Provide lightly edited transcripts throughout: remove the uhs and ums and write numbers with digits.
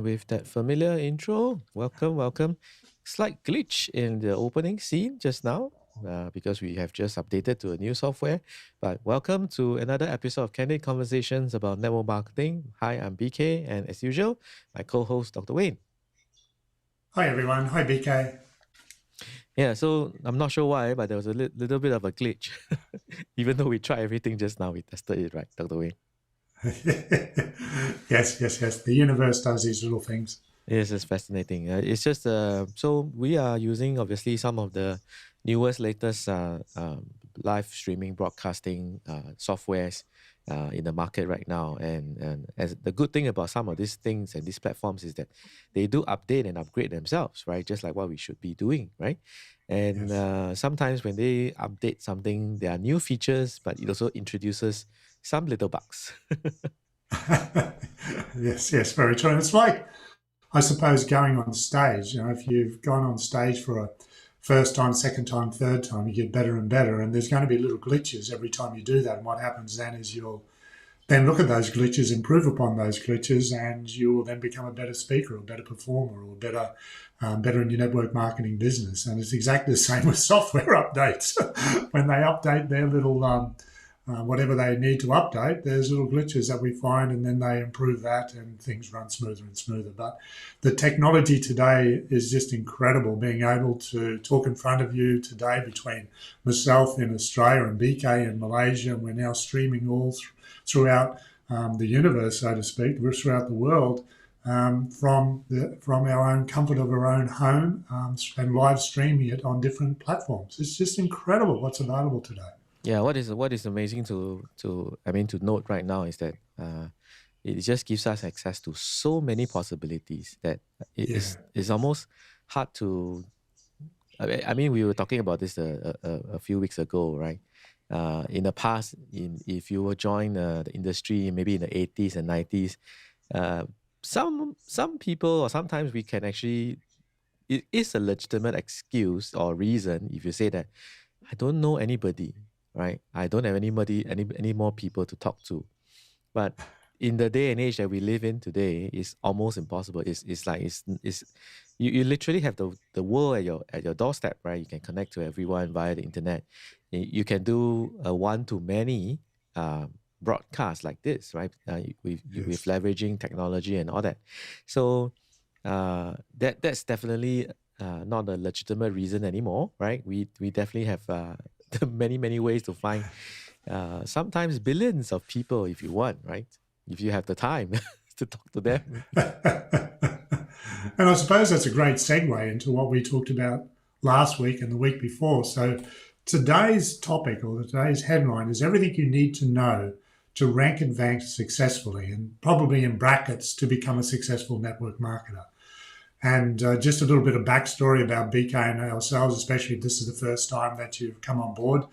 with that familiar intro. Welcome, welcome. Slight glitch in the opening scene just now because we have just updated to a new software. But welcome to another episode of Candid Conversations about network marketing. Hi, I'm BK, and as usual, my co host, Dr. Wayne. Hi, everyone. Hi, BK. Yeah, so I'm not sure why, but there was a little bit of a glitch. Even though we tried everything just now, we tested it, right, Dr. Wayne? Yes. The universe does these little things. Yes, it's fascinating. It's just so we are using obviously some of the newest, latest live streaming broadcasting softwares in the market right now. And as the good thing about some of these things and these platforms is that they do update and upgrade themselves, right? Just like what we should be doing, right? And Yes. sometimes when they update something, there are new features, but it also introduces some little bugs. Yes, very true. And it's like, I suppose, going on stage. If you've gone on stage for a first time, second time, third time, you get better and better. And there's going to be little glitches every time you do that. And what happens then is you'll then look at those glitches, improve upon those glitches, and you will then become a better speaker, or a better performer, or better in your network marketing business. And it's exactly the same with software updates. When they update their little whatever they need to update, there's little glitches that we find, and then they improve that, and things run smoother and smoother. But the technology today is just incredible. Being able to talk in front of you today between myself in Australia and BK in Malaysia, and we're now streaming all throughout the universe, so to speak, throughout the world, from our own comfort of our own home, and live streaming it on different platforms. It's just incredible what's available today. Yeah, what is amazing to note right now is that it just gives us access to so many possibilities that it's almost hard to. I mean, we were talking about this a few weeks ago, right? In the past, if you were join the industry, maybe in the 80s and 90s, some people or sometimes we can actually. It is a legitimate excuse or reason if you say that I don't know anybody, right? I don't have any more people to talk to. But in the day and age that we live in today, it's almost impossible. It's like it's you literally have the world at your doorstep, right? You can connect to everyone via the internet. You can do a one to many broadcast like this, right? With leveraging technology and all that. So that's definitely not a legitimate reason anymore, right? We definitely have many ways to find sometimes billions of people if you want, right? If you have the time to talk to them. And I suppose that's a great segue into what we talked about last week and the week before. So today's topic, or today's headline, is everything you need to know to rank and rank successfully, and probably in brackets to become a successful network marketer. And just a little bit of backstory about BK and ourselves, especially if this is the first time that you've come on board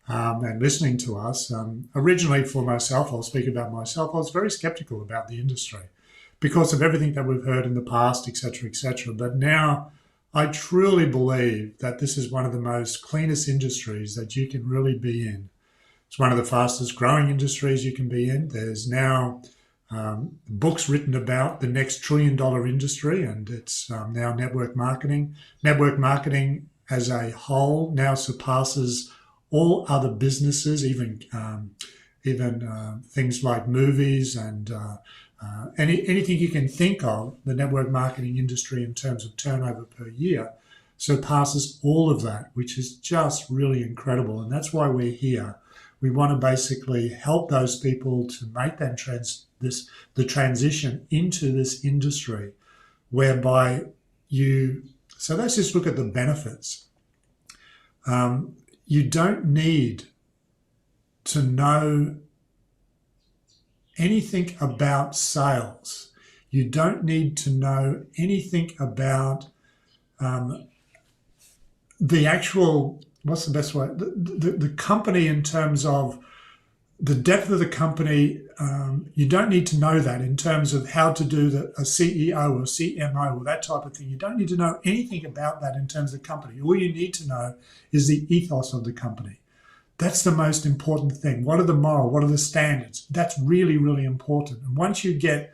and listening to us. Originally, for myself, I'll speak about myself, I was very skeptical about the industry because of everything that we've heard in the past, etc., etc. But now I truly believe that this is one of the most cleanest industries that you can really be in. It's one of the fastest growing industries you can be in. There's now books written about the next trillion-dollar industry, and it's now network marketing. Network marketing as a whole now surpasses all other businesses, even things like movies and anything you can think of. The network marketing industry, in terms of turnover per year, surpasses all of that, which is just really incredible. And that's why we're here. We want to basically help those people to make that the transition into this industry, whereby so let's just look at the benefits. You don't need to know anything about sales. You don't need to know anything about the actual, what's the best way? The company, in terms of the depth of the company. You don't need to know that in terms of how to do a CEO or CMO or that type of thing. You don't need to know anything about that in terms of the company. All you need to know is the ethos of the company. That's the most important thing. What are the morals? What are the standards? That's really, really important. And once you get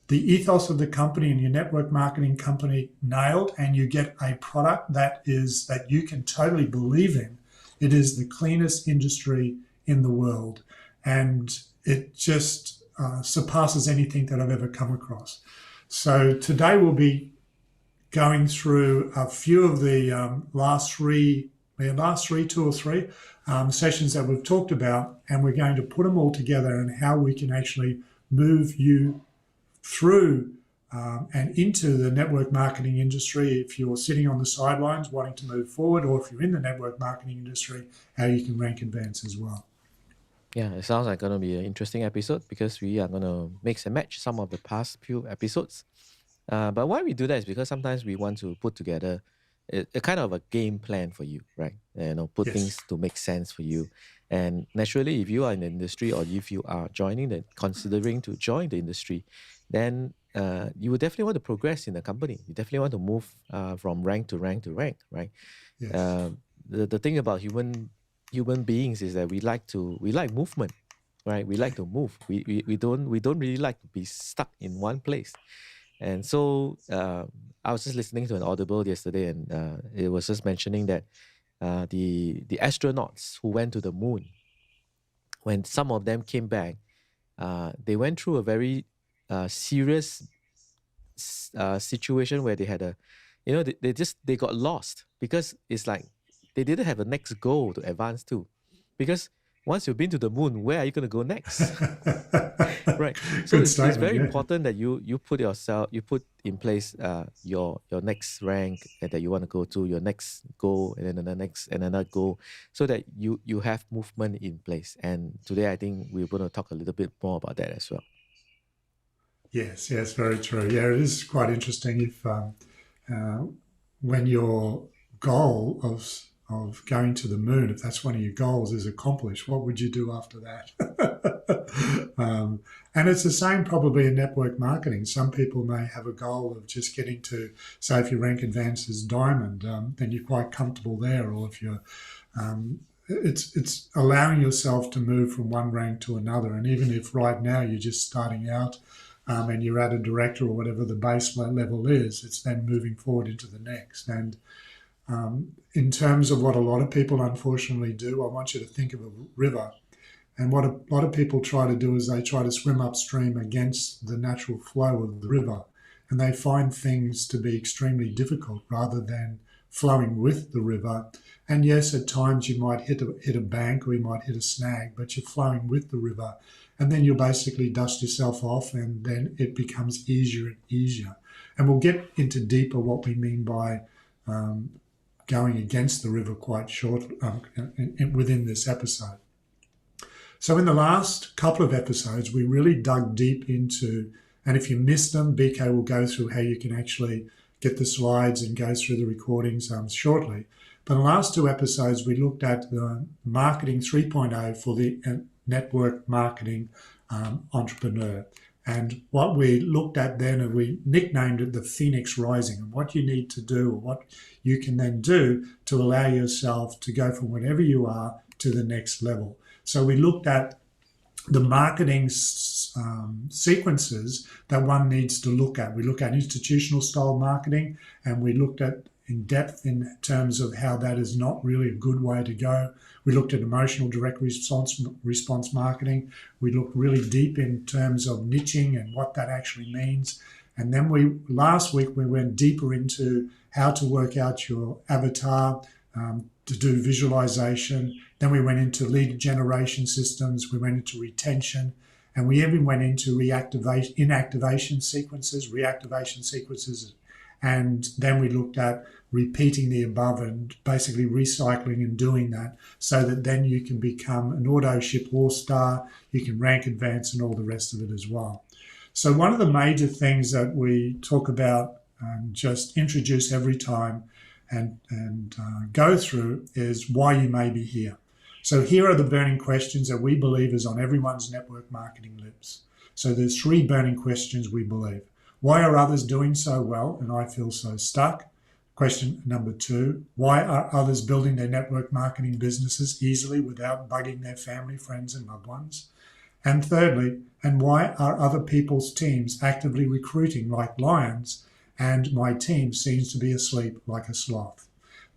the ethos of the company and your network marketing company nailed, and you get a product that you can totally believe in, it is the cleanest industry in the world, and it just surpasses anything that I've ever come across. So today we'll be going through a few of the last two or three sessions that we've talked about, and we're going to put them all together and how we can actually move you through and into the network marketing industry if you're sitting on the sidelines wanting to move forward, or if you're in the network marketing industry, how you can rank advance as well. Yeah, it sounds like going to be an interesting episode because we are going to mix and match some of the past few episodes. But why we do that is because sometimes we want to put together a kind of a game plan for you, right? Put Yes. things to make sense for you. And naturally, if you are in the industry or if you are considering to join the industry, then you would definitely want to progress in the company. You definitely want to move from rank to rank to rank, right? Yes. The thing about human beings is that we like movement, right? We like to move. We don't really like to be stuck in one place. And so I was just listening to an Audible yesterday, and it was just mentioning that the astronauts who went to the moon, when some of them came back, they went through a very serious situation where they had they got lost because it's like they didn't have a next goal to advance to, because once you've been to the moon, where are you going to go next? Right. So it's very important that you put in place your next rank that you want to go to, your next goal, and then the next and another goal, so that you have movement in place. And today I think we're going to talk a little bit more about that as well. Yes, very true. Yeah, it is quite interesting if when your goal of going to the moon, if that's one of your goals, is accomplished, what would you do after that? And it's the same probably in network marketing. Some people may have a goal of just getting to, say, if your rank advance is diamond, then you're quite comfortable there. Or if you're, it's allowing yourself to move from one rank to another. And even if right now you're just starting out and you're at a director or whatever the base level is, it's then moving forward into the next. And in terms of what a lot of people unfortunately do, I want you to think of a river. And what a lot of people try to do is they try to swim upstream against the natural flow of the river. And they find things to be extremely difficult rather than flowing with the river. And yes, at times you might hit a bank or you might hit a snag, but you're flowing with the river. And then you'll basically dust yourself off, and then it becomes easier and easier. And we'll get into deeper what we mean by going against the river quite short within this episode. So in the last couple of episodes, we really dug deep into, and if you missed them, BK will go through how you can actually get the slides and go through the recordings shortly. But in the last two episodes, we looked at the Marketing 3.0 for the network marketing entrepreneur. And what we looked at then, and we nicknamed it the Phoenix Rising, and what you need to do, or what you can then do to allow yourself to go from wherever you are to the next level. So we looked at the marketing sequences that one needs to look at. We look at institutional style marketing, and we looked at in depth in terms of how that is not really a good way to go. We looked at emotional direct response marketing. We looked really deep in terms of niching and what that actually means. And then last week we went deeper into how to work out your avatar, to do visualization. Then we went into lead generation systems. We went into retention, and we even went into inactivation sequences. And then we looked at repeating the above and basically recycling and doing that, so that then you can become an auto ship all-star, you can rank advance and all the rest of it as well. So one of the major things that we talk about and just introduce every time and go through is why you may be here. So here are the burning questions that we believe is on everyone's network marketing lips. So there's 3 burning questions we believe. Why are others doing so well and I feel so stuck? Question number 2, why are others building their network marketing businesses easily without bugging their family, friends, and loved ones? And thirdly, and why are other people's teams actively recruiting like lions and my team seems to be asleep like a sloth?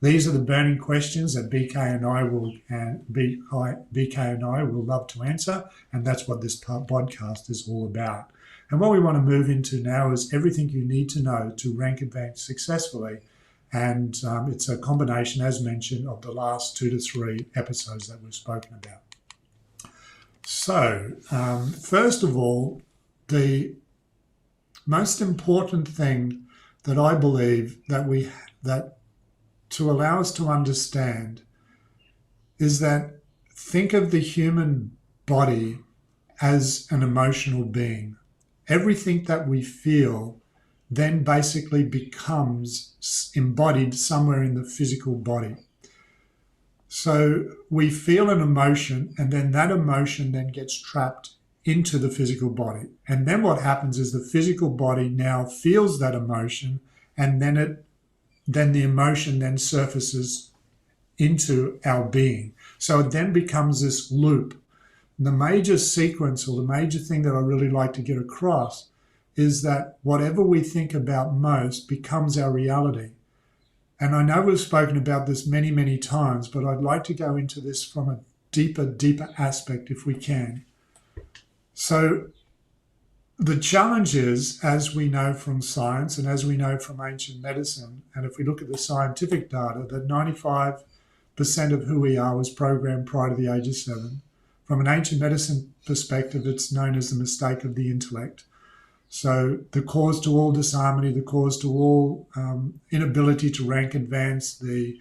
These are the burning questions that BK and I will love to answer, and that's what this podcast is all about. And what we want to move into now is everything you need to know to rank advance successfully. And it's a combination, as mentioned, of the last 2 to 3 episodes that we've spoken about. So, first of all, the most important thing that I believe that to allow us to understand is that think of the human body as an emotional being. Everything that we feel then basically becomes embodied somewhere in the physical body. So we feel an emotion, and then that emotion then gets trapped into the physical body. And then what happens is the physical body now feels that emotion, and then the emotion then surfaces into our being. So it then becomes this loop. The major sequence, or the major thing that I really like to get across, is that whatever we think about most becomes our reality. And I know we've spoken about this many, many times, but I'd like to go into this from a deeper aspect if we can. So the challenge is, as we know from science and as we know from ancient medicine, and if we look at the scientific data, that 95% of who we are was programmed prior to the age of 7. From an ancient medicine perspective, it's known as the mistake of the intellect. So the cause to all disharmony, the cause to all inability to rank advance, the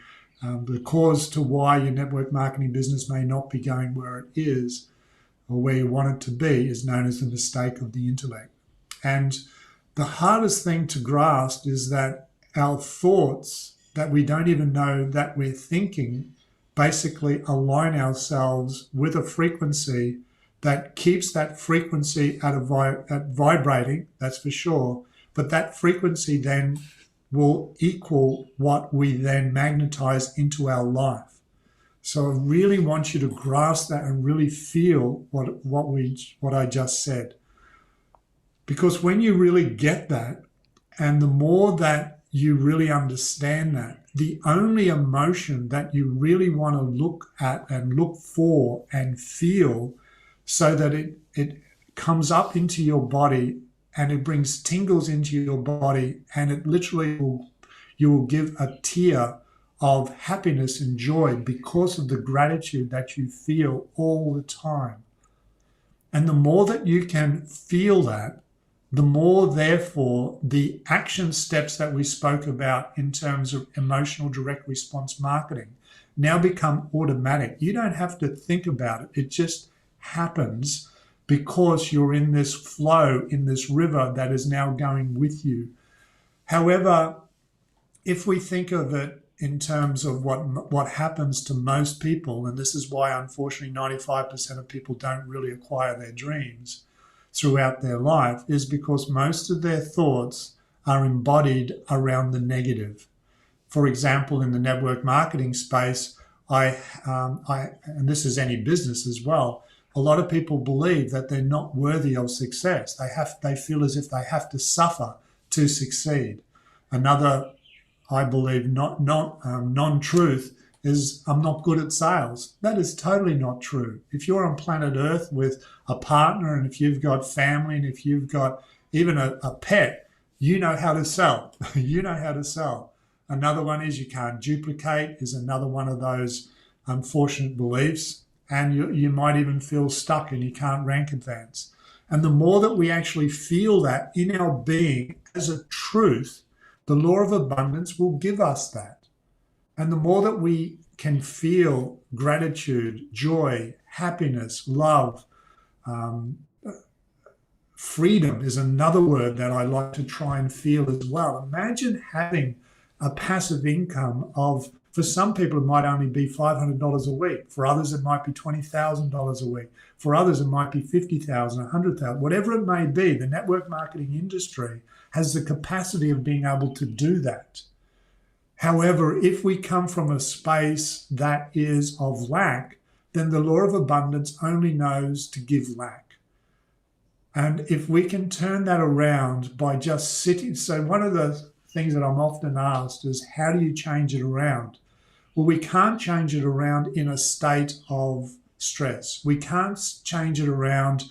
cause to why your network marketing business may not be going where it is or where you want it to be is known as the mistake of the intellect. And the hardest thing to grasp is that our thoughts that we don't even know that we're thinking basically align ourselves with a frequency that keeps that frequency at vibrating, that's for sure, but that frequency then will equal what we then magnetize into our life. So I really want you to grasp that and really feel what I just said. Because when you really get that, and the more that you really understand that, the only emotion that you really want to look at and look for and feel so that it comes up into your body and it brings tingles into your body, and it literally you will give a tear of happiness and joy because of the gratitude that you feel all the time. And the more that you can feel that, the more, therefore, the action steps that we spoke about in terms of emotional direct response marketing now become automatic. You don't have to think about it. It just happens because you're in this flow, in this river that is now going with you. However, if we think of it in terms of what happens to most people, and this is why unfortunately 95% of people don't really acquire their dreams throughout their life, is because most of their thoughts are embodied around the negative. For example, in the network marketing space, and this is any business as well, a lot of people believe that they're not worthy of success. They feel as if they have to suffer to succeed. Another, I believe, non-truth is I'm not good at sales. That is totally not true. If you're on planet Earth with a partner, and if you've got family, and if you've got even a pet, you know how to sell. You know how to sell. Another one is you can't duplicate, is another one of those unfortunate beliefs. And you might even feel stuck and you can't rank advance. And the more that we actually feel that in our being as a truth, the law of abundance will give us that. And the more that we can feel gratitude, joy, happiness, love, freedom is another word that I like to try and feel as well. Imagine having a passive income of, for some people, it might only be $500 a week. For others, it might be $20,000 a week. For others, it might be $50,000, $100,000, whatever it may be. The network marketing industry has the capacity of being able to do that. However, if we come from a space that is of lack, then the law of abundance only knows to give lack. And if we can turn that around by just sitting, so one of the things that I'm often asked is, how do you change it around? Well, we can't change it around in a state of stress. We can't change it around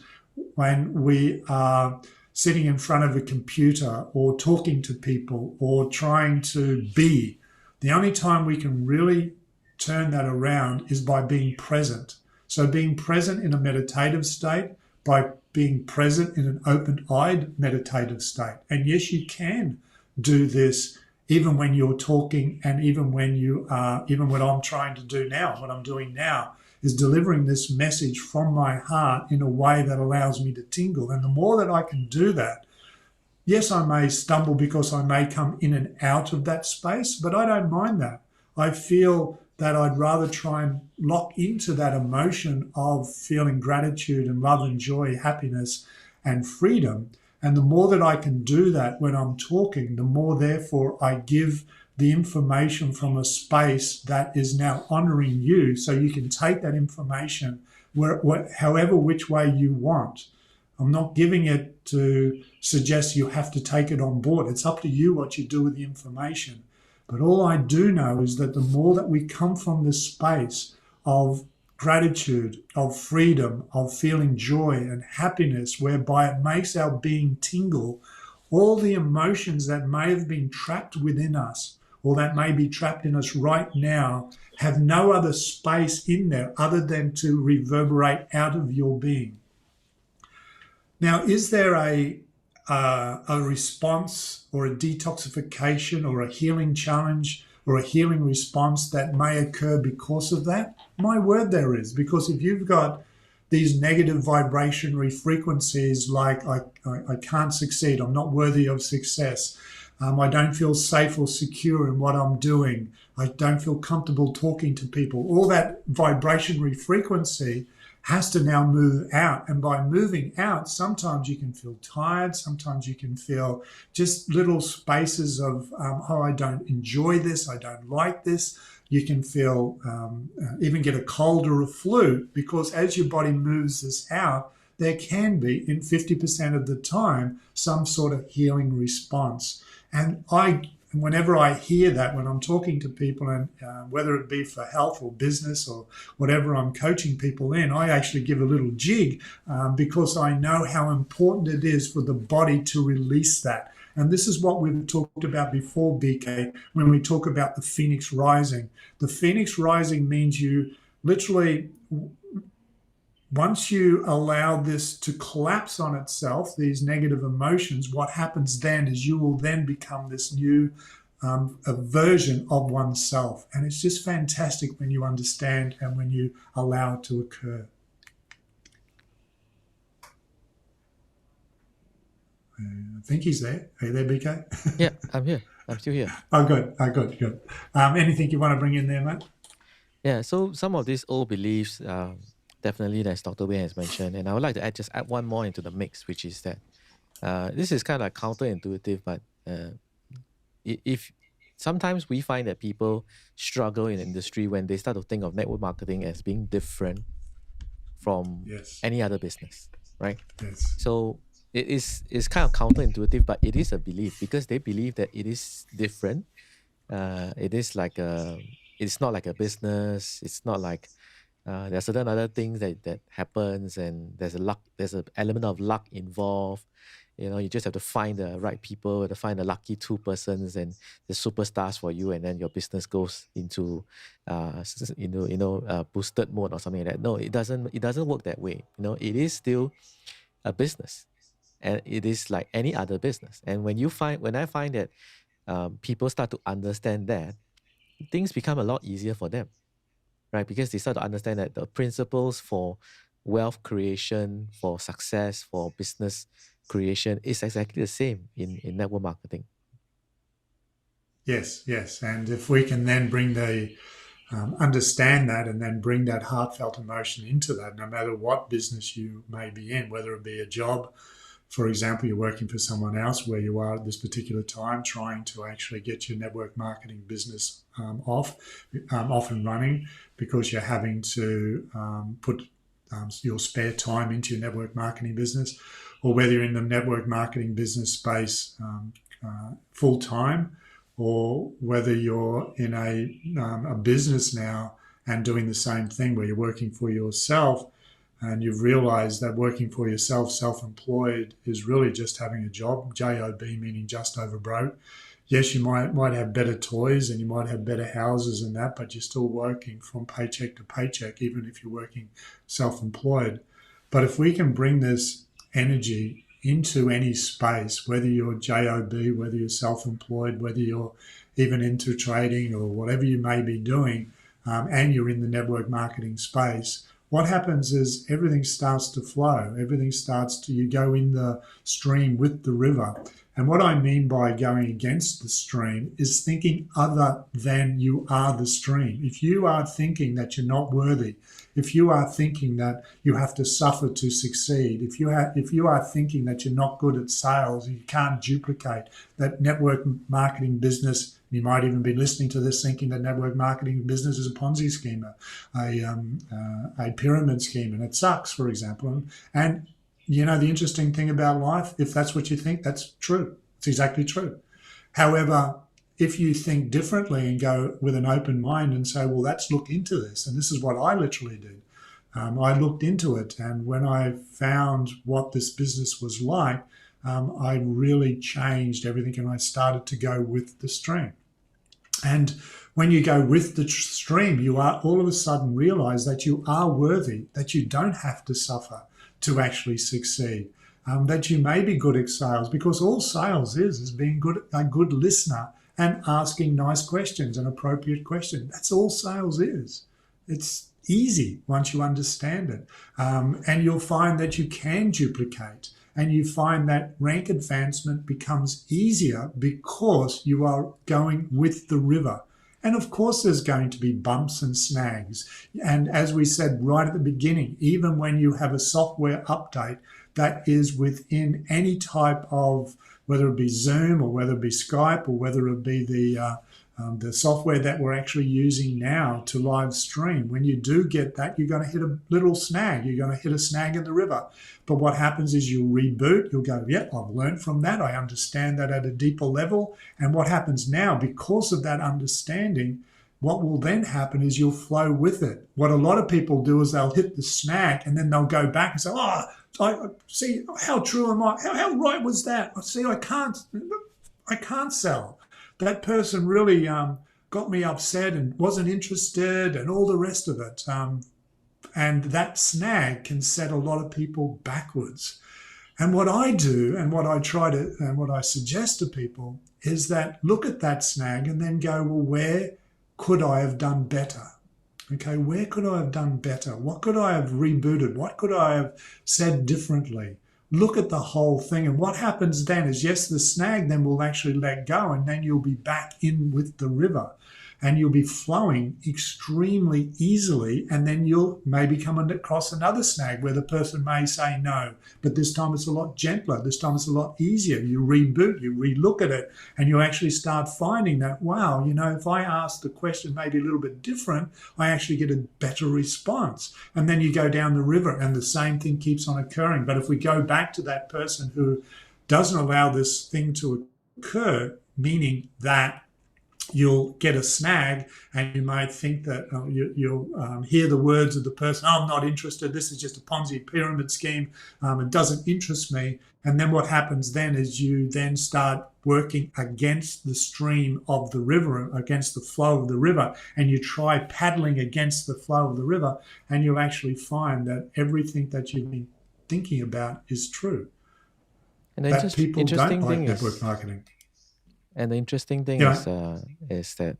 when we are sitting in front of a computer or talking to people or trying to be. The only time we can really turn that around is by being present. So being present in a meditative state, by being present in an open-eyed meditative state. And yes, you can do this even when you're talking, and even when you are, even what I'm trying to do now, what I'm doing now is delivering this message from my heart in a way that allows me to tingle. And the more that I can do that, yes, I may stumble because I may come in and out of that space, but I don't mind that. I feel that I'd rather try and lock into that emotion of feeling gratitude and love and joy, happiness and freedom. And the more that I can do that when I'm talking, the more therefore I give the information from a space that is now honoring you, so you can take that information however which way you want. I'm not giving it to suggest you have to take it on board. It's up to you what you do with the information. But all I do know is that the more that we come from this space of gratitude, of freedom, of feeling joy and happiness, whereby it makes our being tingle, all the emotions that may have been trapped within us or that may be trapped in us right now have no other space in there other than to reverberate out of your being. Now, is there a response or a detoxification or a healing challenge or a healing response that may occur because of that? My word, there is. Because if you've got these negative vibrationary frequencies like I can't succeed, I'm not worthy of success, I don't feel safe or secure in what I'm doing, I don't feel comfortable talking to people, all that vibrationary frequency has to now move out. And by moving out, sometimes you can feel tired. Sometimes you can feel just little spaces of, oh, I don't enjoy this. I don't like this. You can feel, even get a cold or a flu, because as your body moves this out, there can be, in 50% of the time, some sort of healing response. And whenever I hear that, when I'm talking to people, and whether it be for health or business or whatever I'm coaching people in, I actually give a little jig because I know how important it is for the body to release that. And this is what we've talked about before, BK, when we talk about the Phoenix Rising. The Phoenix Rising means you literally, once you allow this to collapse on itself, these negative emotions, what happens then is you will then become this new a version of oneself. And it's just fantastic when you understand and when you allow it to occur. I think he's there. Are you there, BK? Yeah, I'm here. I'm still here. Oh, good. Oh, good. Anything you want to bring in there, mate? Yeah, so some of these old beliefs, definitely, as Dr. Wayne has mentioned, and I would like to add one more into the mix, which is that this is kind of counterintuitive, but if sometimes we find that people struggle in the industry when they start to think of network marketing as being different from any other business, right? Yes. So it's kind of counterintuitive, but it is a belief because they believe that it is different. It is like it's not like a business. It's not like there's certain other things that happens, and there's an element of luck involved. You just have to find the right people, to find the lucky two persons and the superstars for you, and then your business goes into boosted mode or something like that. No, it doesn't work that way. It is still a business, and it is like any other business. And when I find that people start to understand that, things become a lot easier for them, right? Because they start to understand that the principles for wealth creation, for success, for business creation is exactly the same in network marketing. Yes. And if we can then bring the understand that and then bring that heartfelt emotion into that, no matter what business you may be in, whether it be a job, for example, you're working for someone else where you are at this particular time trying to actually get your network marketing business off and running, because you're having to put your spare time into your network marketing business, or whether you're in the network marketing business space full time, or whether you're in a business now and doing the same thing where you're working for yourself, and you've realized that working for yourself, self-employed, is really just having a job, JOB, meaning just over broke. Yes, you might have better toys and you might have better houses and that, but you're still working from paycheck to paycheck, even if you're working self-employed. But if we can bring this energy into any space, whether you're JOB, whether you're self-employed, whether you're even into trading or whatever you may be doing, and you're in the network marketing space, what happens is everything starts to flow. Everything starts to, you go in the stream with the river. And what I mean by going against the stream is thinking other than you are the stream. If you are thinking that you're not worthy, if you are thinking that you have to suffer to succeed, if you are thinking that you're not good at sales, you can't duplicate that network marketing business. You might even be listening to this thinking that network marketing business is a Ponzi scheme, a pyramid scheme, and it sucks, for example. And you know, the interesting thing about life, if that's what you think, that's true. It's exactly true. However, if you think differently and go with an open mind and say, well, let's look into this. And this is what I literally did. I looked into it. And when I found what this business was like, I really changed everything and I started to go with the stream. And when you go with the stream, you are all of a sudden realize that you are worthy, that you don't have to suffer to actually succeed, that you may be good at sales, because all sales is being a good listener and asking nice questions and appropriate questions. That's all sales is. It's easy once you understand it. And you'll find that you can duplicate, and you find that rank advancement becomes easier because you are going with the river. And of course, there's going to be bumps and snags. And as we said right at the beginning, even when you have a software update that is within any type of, whether it be Zoom or whether it be Skype or whether it be the software that we're actually using now to live stream, when you do get that, you're going to hit a little snag. You're going to hit a snag in the river. But what happens is you'll reboot. You'll go, yep, I've learned from that. I understand that at a deeper level. And what happens now, because of that understanding, what will then happen is you'll flow with it. What a lot of people do is they'll hit the snag and then they'll go back and say, oh, I see, how true am I? How right was that? I see, I can't sell. That person really got me upset and wasn't interested and all the rest of it. And that snag can set a lot of people backwards. And what I do and what I try to and what I suggest to people is that look at that snag and then go, well, where could I have done better? Okay, where could I have done better? What could I have rebooted? What could I have said differently? Look at the whole thing. And what happens then is, yes, the snag then will actually let go, and then you'll be back in with the river and you'll be flowing extremely easily. And then you'll maybe come across another snag where the person may say no, but this time it's a lot gentler. This time it's a lot easier. You reboot, you relook at it, and you actually start finding that, wow, you know, if I ask the question maybe a little bit different, I actually get a better response. And then you go down the river and the same thing keeps on occurring. But if we go back to that person who doesn't allow this thing to occur, meaning that you'll get a snag and you might think that you'll hear the words of the person, oh, I'm not interested, this is just a Ponzi pyramid scheme, it doesn't interest me. And then what happens then is you then start working against the stream of the river, against the flow of the river, and you try paddling against the flow of the river, and you'll actually find that everything that you've been thinking about is true. And that people don't like network marketing. And the interesting thing is that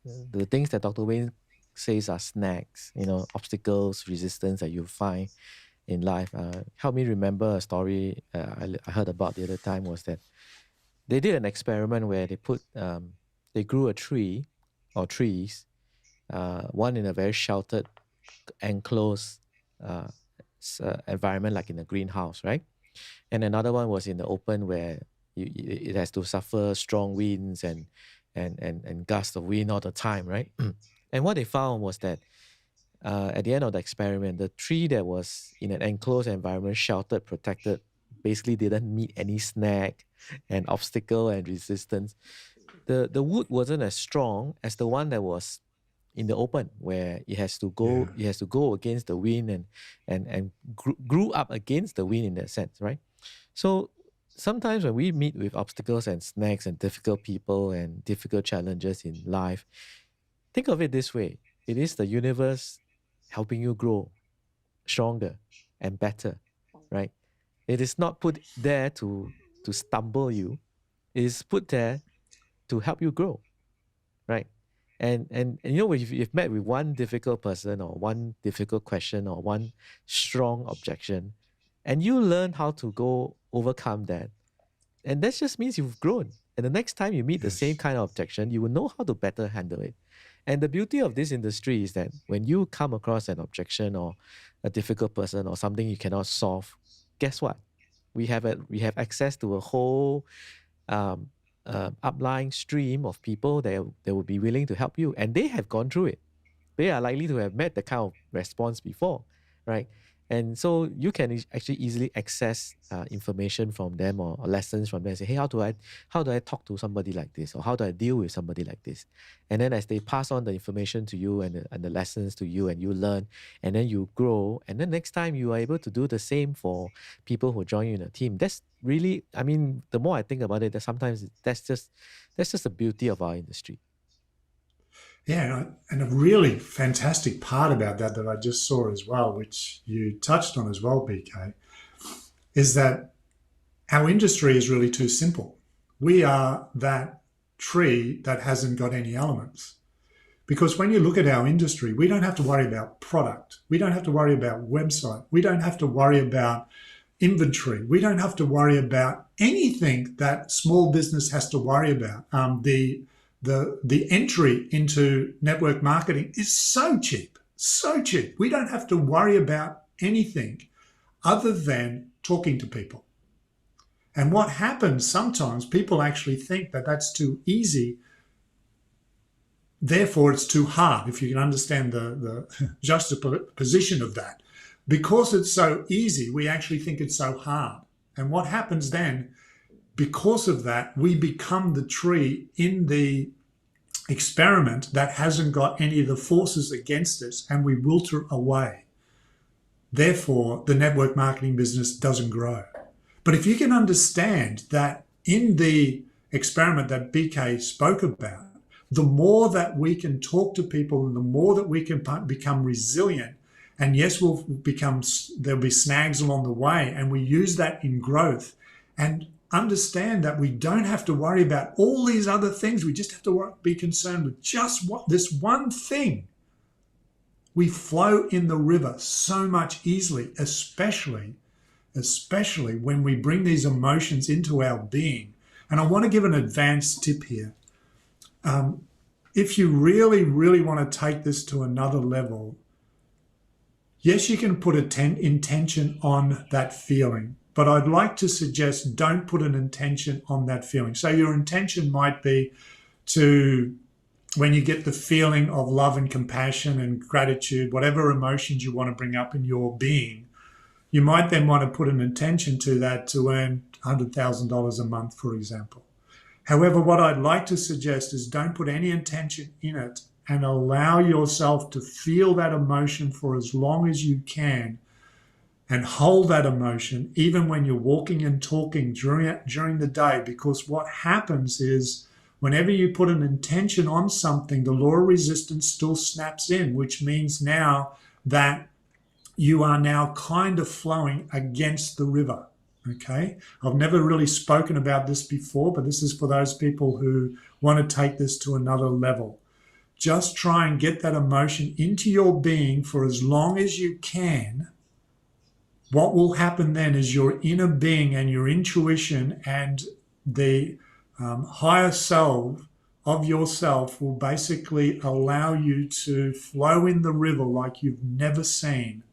the things that Dr. Wayne says are snags, you know, obstacles, resistance that you find in life. Help me remember a story I heard about the other time, was that they did an experiment where they grew a tree or trees, one in a very sheltered, enclosed environment like in a greenhouse, right? And another one was in the open where it has to suffer strong winds and gusts of wind all the time, right? And what they found was that at the end of the experiment, the tree that was in an enclosed environment, sheltered, protected, basically didn't meet any snag and obstacle and resistance. The wood wasn't as strong as the one that was in the open, where Yeah. it has to go against the wind and grew up against the wind in that sense, right? So sometimes when we meet with obstacles and snags and difficult people and difficult challenges in life, think of it this way: it is the universe helping you grow stronger and better, right? It is not put there to stumble you. It is put there to help you grow, right? And you know, if you've met with one difficult person or one difficult question or one strong objection, and you learn how to go overcome that, and that just means you've grown. And the next time you meet the same Yes. kind of objection, you will know how to better handle it. And the beauty of this industry is that when you come across an objection or a difficult person or something you cannot solve, guess what? We have access to a whole um, uplying stream of people that will be willing to help you, and they have gone through it. They are likely to have met the kind of response before, right? And so you can actually easily access information from them or lessons from them and say, hey, how do I talk to somebody like this, or how do I deal with somebody like this? And then as they pass on the information to you and the lessons to you, and you learn, and then you grow, and then next time you are able to do the same for people who join you in a team. That's really, I mean, the more I think about it, that sometimes that's just the beauty of our industry. Yeah, and a really fantastic part about that that I just saw as well, which you touched on as well, BK, is that our industry is really too simple. We are that tree that hasn't got any elements. Because when you look at our industry, we don't have to worry about product. We don't have to worry about website. We don't have to worry about inventory. We don't have to worry about anything that small business has to worry about. The entry into network marketing is so cheap, so cheap. We don't have to worry about anything other than talking to people. And what happens sometimes, people actually think that that's too easy, therefore it's too hard, if you can understand the juxtaposition of that. Because it's so easy, we actually think it's so hard. And what happens then, because of that, we become the tree in the experiment that hasn't got any of the forces against us, and we wilter away. Therefore, the network marketing business doesn't grow. But if you can understand that in the experiment that BK spoke about, the more that we can talk to people and the more that we can become resilient, and yes, there'll be snags along the way, and we use that in growth and understand that we don't have to worry about all these other things. We just have to be concerned with just this one thing. We flow in the river so much easily, especially when we bring these emotions into our being. And I want to give an advanced tip here. If you really, really want to take this to another level, yes, you can put an intention on that feeling, but I'd like to suggest don't put an intention on that feeling. So your intention might be to, when you get the feeling of love and compassion and gratitude, whatever emotions you want to bring up in your being, you might then want to put an intention to that to earn $100,000 a month, for example. However, what I'd like to suggest is don't put any intention in it and allow yourself to feel that emotion for as long as you can, and hold that emotion even when you're walking and talking during the day. Because what happens is whenever you put an intention on something, the law of resistance still snaps in, which means now that you are now kind of flowing against the river. Okay, I've never really spoken about this before, but this is for those people who want to take this to another level. Just try and get that emotion into your being for as long as you can. What will happen then is your inner being and your intuition and the higher self of yourself will basically allow you to flow in the river like you've never seen.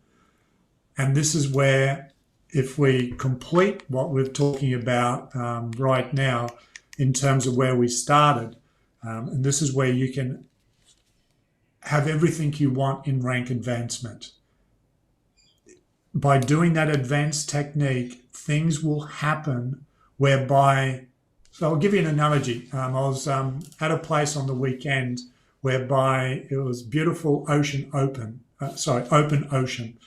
And this is where, if we complete what we're talking about right now in terms of where we started, and this is where you can have everything you want in rank advancement. By doing that advanced technique, things will happen whereby. So I'll give you an analogy. I was at a place on the weekend whereby it was beautiful open ocean.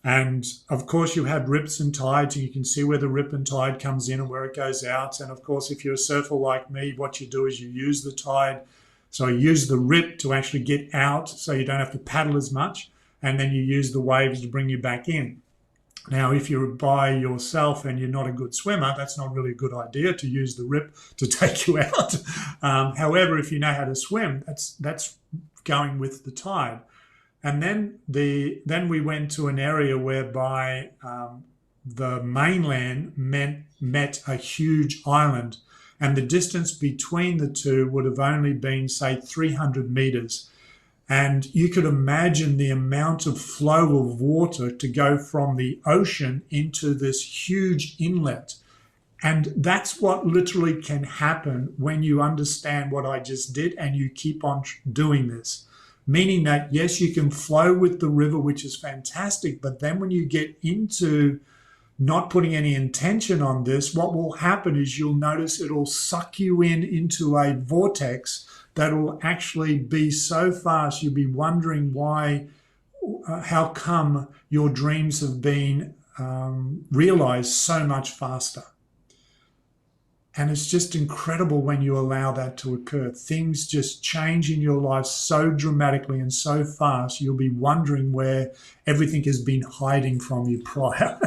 And of course, you have rips and tides, and you can see where the rip and tide comes in and where it goes out. And of course, if you're a surfer like me, what you do is you use the tide. So you use the rip to actually get out so you don't have to paddle as much. And then you use the waves to bring you back in. Now, if you're by yourself and you're not a good swimmer, that's not really a good idea to use the rip to take you out. However, if you know how to swim, that's going with the tide. And then we went to an area whereby the mainland met a huge island, and the distance between the two would have only been, say, 300 meters. And you could imagine the amount of flow of water to go from the ocean into this huge inlet. And that's what literally can happen when you understand what I just did and you keep on doing this. Meaning that, yes, you can flow with the river, which is fantastic. But then when you get into not putting any intention on this, what will happen is you'll notice it'll suck you into a vortex that will actually be so fast you'll be wondering why, how come your dreams have been realized so much faster. And it's just incredible when you allow that to occur. Things just change in your life so dramatically and so fast, you'll be wondering where everything has been hiding from you prior.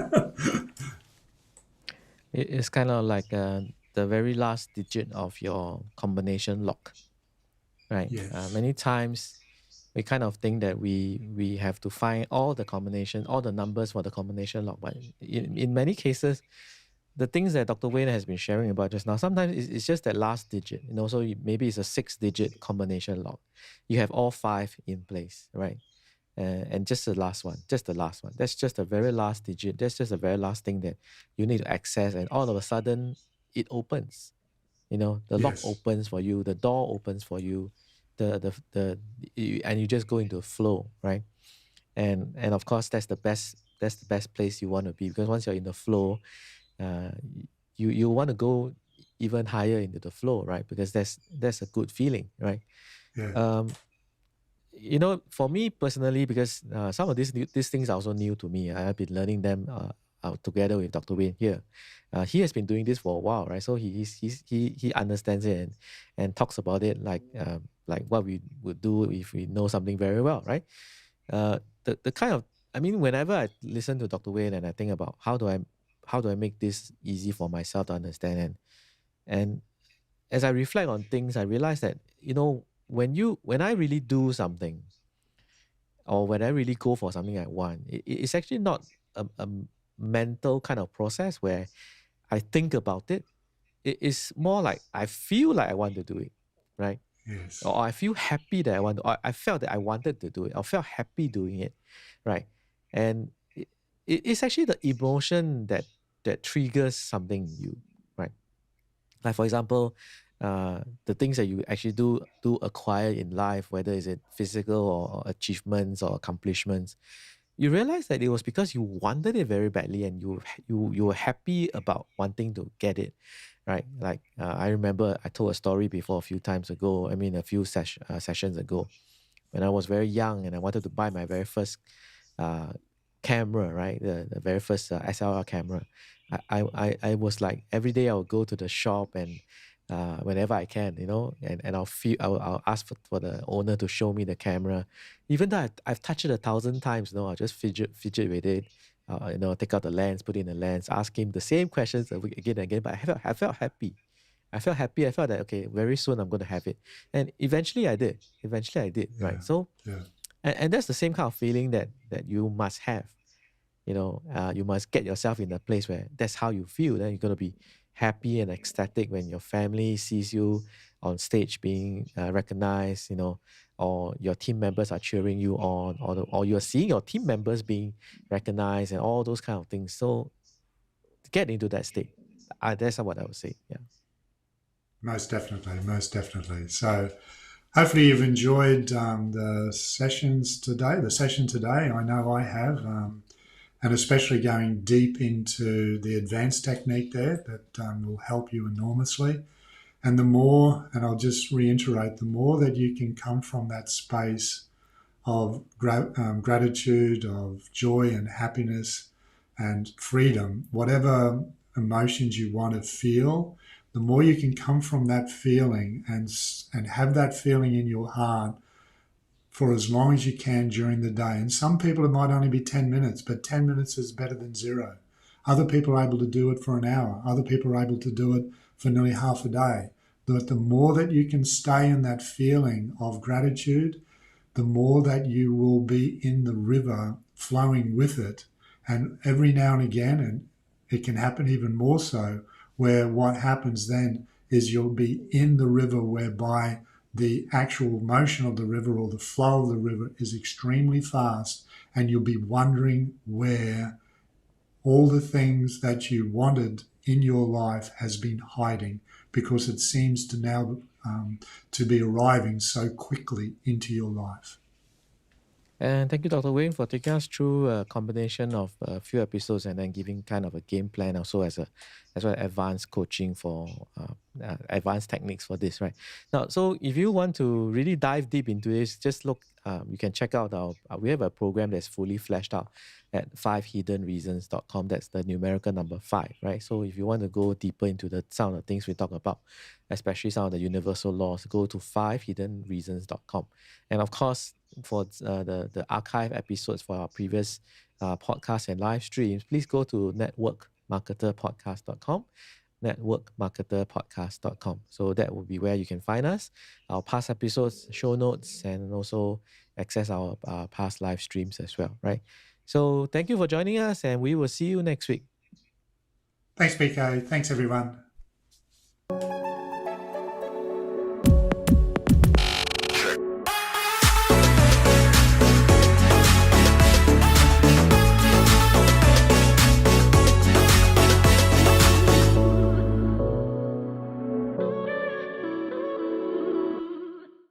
It's kind of like the very last digit of your combination lock, right? Yes. Many times we kind of think that we have to find all the numbers for the combination lock, but in many cases, the things that Dr. Wayne has been sharing about just now, sometimes it's just that last digit. So maybe it's a 6-digit combination lock. You have all 5 in place, right? And just the last one. That's just the very last digit. That's just the very last thing that you need to access, and all of a sudden it opens. The lock Yes. opens for you, the door opens for you, and you just go into a flow, right? And of course that's the best place you want to be, because once you're in the flow, you want to go even higher into the flow, right? Because that's a good feeling, right? Yeah. For me personally, because some of these things are also new to me. I have been learning them together with Dr. Wayne here. He has been doing this for a while, right? So he understands it and talks about it like what we would do if we know something very well, right? The kind of, whenever I listen to Dr. Wayne and I think about how do I make this easy for myself to understand, and as I reflect on things, I realize that when I really do something, or when I really go for something I want, it's actually not a mental kind of process where I think about it. It is more like I feel like I want to do it, right? Yes. Or I feel happy that I felt that I wanted to do it. I felt happy doing it, right? And it's actually the emotion that triggers something in you, right? Like, for example, the things that you actually do acquire in life, whether is it physical or achievements or accomplishments, you realize that it was because you wanted it very badly, and you were happy about wanting to get it, right? Like, I remember I told a story before a few times ago. A few sessions ago, when I was very young and I wanted to buy my very first camera, right? The very first SLR camera. I was like, every day I would go to the shop, and whenever I can, and I'll ask for the owner to show me the camera, even though I've touched it 1,000 times. I'll just fidget with it, take out the lens, put in the lens, ask him the same questions again and again. But I felt happy. I felt that, okay, very soon I'm going to have it, and eventually I did. Yeah. Right? So, Yeah. and that's the same kind of feeling that you must have. You must get yourself in a place where that's how you feel. Then you're going to be happy and ecstatic when your family sees you on stage being recognized, or your team members are cheering you on, or you're seeing your team members being recognized, and all those kind of things. So get into that state. That's what I would say. Yeah. Most definitely. So Hopefully, you've enjoyed the session today. I know I have, and especially going deep into the advanced technique there that will help you enormously. And the more, and I'll just reiterate, the more that you can come from that space of gratitude, of joy and happiness and freedom, whatever emotions you want to feel, the more you can come from that feeling and have that feeling in your heart for as long as you can during the day. And some people, it might only be 10 minutes, but 10 minutes is better than zero. Other people are able to do it for an hour. Other people are able to do it for nearly half a day. But the more that you can stay in that feeling of gratitude, the more that you will be in the river flowing with it. And every now and again, and it can happen even more so, where what happens then is you'll be in the river whereby the actual motion of the river or the flow of the river is extremely fast, and you'll be wondering where all the things that you wanted in your life has been hiding, because it seems to now to be arriving so quickly into your life. And thank you, Dr. Wayne, for taking us through a combination of a few episodes and then giving kind of a game plan also as well advanced coaching for advanced techniques for this, right? Now, so if you want to really dive deep into this, just look, you can check out we have a program that's fully fleshed out at 5hiddenreasons.com. That's the numerical number 5, right? So if you want to go deeper into some of the things we talk about, especially some of the universal laws, go to 5hiddenreasons.com. And of course, for the archive episodes for our previous podcasts and live streams, please go to networkmarketerpodcast.com, networkmarketerpodcast.com. So that will be where you can find us, our past episodes, show notes, and also access our past live streams as well, right? So thank you for joining us, and we will see you next week. Thanks, BK. Thanks, everyone.